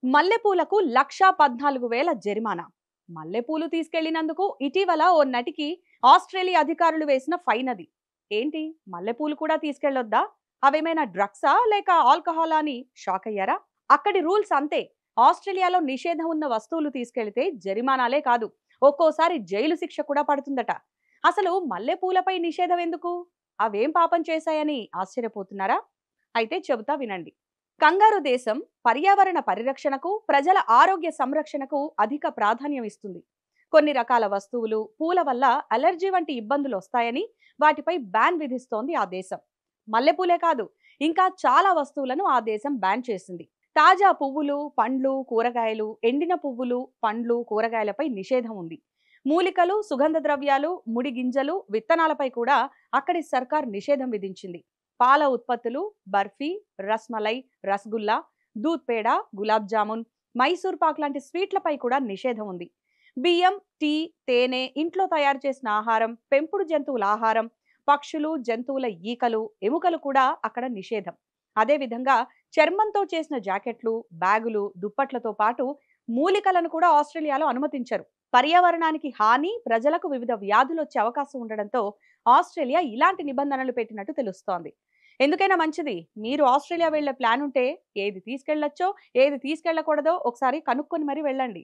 మల్లెపూలకు 1,14,000 జరిమానా. మల్లెపూలు తీసుకెళ్లినందుకు ఇటీవల ఓ నటికి ఆస్ట్రేలియా అధికారులు వేసిన ఫైన్ అది. ఏంటి, మల్లెపూలు కూడా తీసుకెళ్లొద్దా? అవేమైనా డ్రగ్సా లేక ఆల్కహాలా అని షాక్ అయ్యారా? అక్కడి రూల్స్ అంతే. ఆస్ట్రేలియాలో నిషేధం ఉన్న వస్తువులు తీసుకెళ్తే జరిమానాలే కాదు, ఒక్కోసారి జైలు శిక్ష కూడా పడుతుందట. అసలు మల్లెపూలపై నిషేధం ఎందుకు? అవేం పాపం చేశాయని ఆశ్చర్యపోతున్నారా? అయితే చెబుతా వినండి. కంగారు దేశం పర్యావరణ పరిరక్షణకు, ప్రజల ఆరోగ్య సంరక్షణకు అధిక ప్రాధాన్యం ఇస్తుంది. కొన్ని రకాల వస్తువులు, పూల వల్ల అలర్జీ వంటి ఇబ్బందులు వస్తాయని వాటిపై బ్యాన్ విధిస్తోంది ఆ దేశం. మల్లెపూలే కాదు, ఇంకా చాలా వస్తువులను ఆ దేశం బ్యాన్ చేసింది. తాజా పువ్వులు, పండ్లు, కూరగాయలు, ఎండిన పువ్వులు, పండ్లు, కూరగాయలపై నిషేధం ఉంది. మూలికలు, సుగంధ ద్రవ్యాలు, ముడి గింజలు, విత్తనాలపై కూడా అక్కడి సర్కార్ నిషేధం విధించింది. పాల ఉత్పత్తులు, బర్ఫీ, రస్మలై, రసగుల్లా, దూద్ పేడ, గులాబ్ జామున్, మైసూర్ పాక్ లాంటి స్వీట్లపై కూడా నిషేధం ఉంది. బియ్యం, టీ, తేనె, ఇంట్లో తయారు చేసిన ఆహారం, పెంపుడు జంతువుల ఆహారం, పక్షులు, జంతువుల ఈకలు, ఎముకలు కూడా అక్కడ నిషేధం. అదేవిధంగా చర్మంతో చేసిన జాకెట్లు, బ్యాగులు, దుప్పట్లతో పాటు మూలికలను కూడా ఆస్ట్రేలియాలో అనుమతించరు. పర్యావరణానికి హాని, ప్రజలకు వివిధ వ్యాధులు వచ్చే అవకాశం ఉండడంతో ఆస్ట్రేలియా ఇలాంటి నిబంధనలు పెట్టినట్టు తెలుస్తోంది. ఎందుకైనా మంచిది, మీరు ఆస్ట్రేలియా వెళ్లే ప్లాన్ ఉంటే ఏది తీసుకెళ్లొచ్చో, ఏది తీసుకెళ్లకూడదో ఒకసారి కనుక్కొని మరీ వెళ్ళండి.